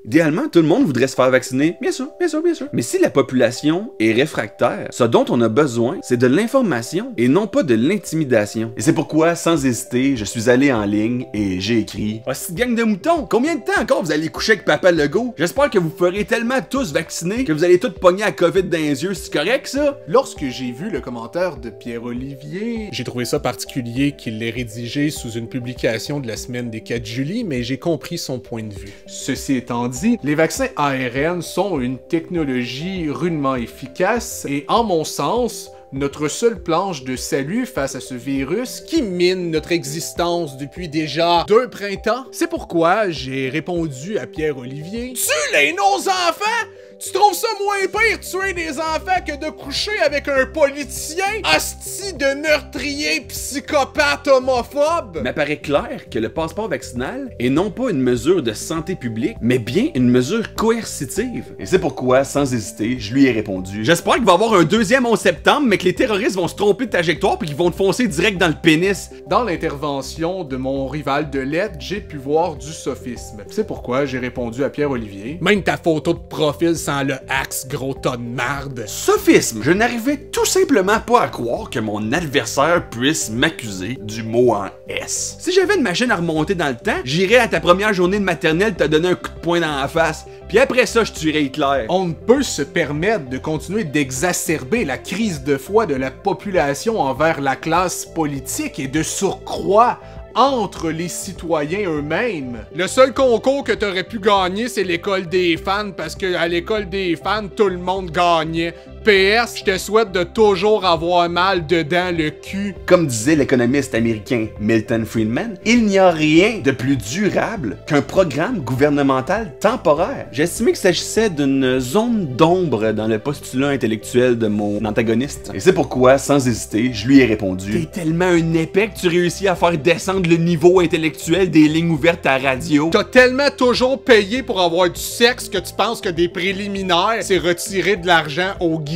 Idéalement, tout le monde voudrait se faire vacciner. Bien sûr, bien sûr, bien sûr. Mais si la population est réfractaire, ce dont on a besoin, c'est de l'information et non pas de l'intimidation. Et c'est pourquoi, sans hésiter, je suis allé en ligne et j'ai écrit: « Ah, cette gang de moutons, combien de temps encore vous allez coucher avec Papa Legault? J'espère que vous ferez tellement tous vacciner que vous allez tous pogner à COVID dans les yeux, c'est correct ça? » Lorsque j'ai vu le commentaire de Pierre-Olivier, j'ai trouvé ça particulier qu'il l'ait rédigé sous une publication de la semaine des 4 juillet, mais j'ai compris son point de vue. Ceci étant dit, les vaccins ARN sont une technologie rudement efficace et, en mon sens, notre seule planche de salut face à ce virus qui mine notre existence depuis déjà 2 printemps. C'est pourquoi j'ai répondu à Pierre-Olivier: « Tue-les, nos enfants! Tu trouves ça moins pire tuer des enfants que de coucher avec un politicien? Hostie de meurtrier psychopathe homophobe! » M'apparaît clair que le passeport vaccinal est non pas une mesure de santé publique, mais bien une mesure coercitive. Et c'est pourquoi, sans hésiter, je lui ai répondu: « J'espère qu'il va y avoir un deuxième 11 septembre, mais que les terroristes vont se tromper de trajectoire puis qu'ils vont te foncer direct dans le pénis. » Dans l'intervention de mon rival de lettres, j'ai pu voir du sophisme. C'est pourquoi j'ai répondu à Pierre-Olivier: « Même ta photo de profil sans le axe, gros tas de marde. » Sophisme. Je n'arrivais tout simplement pas à croire que mon adversaire puisse m'accuser du mot en S. Si j'avais une machine à remonter dans le temps, j'irais à ta première journée de maternelle te donner un coup de poing dans la face, puis après ça, je tuerais Hitler. On ne peut se permettre de continuer d'exacerber la crise de foi de la population envers la classe politique et de surcroît entre les citoyens eux-mêmes. Le seul concours que t'aurais pu gagner, c'est l'école des fans, parce que à l'école des fans, tout le monde gagnait. PS, je te souhaite de toujours avoir mal dedans le cul. Comme disait l'économiste américain Milton Friedman, il n'y a rien de plus durable qu'un programme gouvernemental temporaire. J'estimais qu'il s'agissait d'une zone d'ombre dans le postulat intellectuel de mon antagoniste. Et c'est pourquoi, sans hésiter, je lui ai répondu: « T'es tellement un épais que tu réussis à faire descendre le niveau intellectuel des lignes ouvertes à radio. T'as tellement toujours payé pour avoir du sexe que tu penses que des préliminaires, c'est retirer de l'argent au guichet. »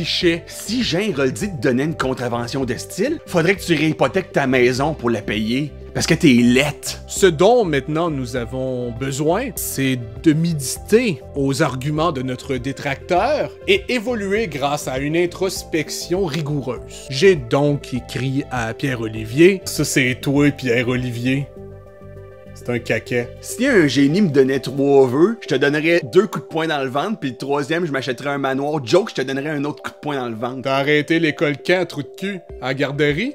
Si Jean Héroldi te donnait une contravention de style, faudrait que tu réhypothèques ta maison pour la payer. Parce que t'es laite. Ce dont maintenant nous avons besoin, c'est de méditer aux arguments de notre détracteur et évoluer grâce à une introspection rigoureuse. J'ai donc écrit à Pierre-Olivier: « Ça c'est toi, Pierre-Olivier. C'est un caquet. » Si un génie me donnait 3 vœux, je te donnerais 2 coups de poing dans le ventre, puis le 3e, je m'achèterais un manoir. Joke, je te donnerais un autre coup de poing dans le ventre. T'as arrêté l'école quand, trou de cul? À la garderie?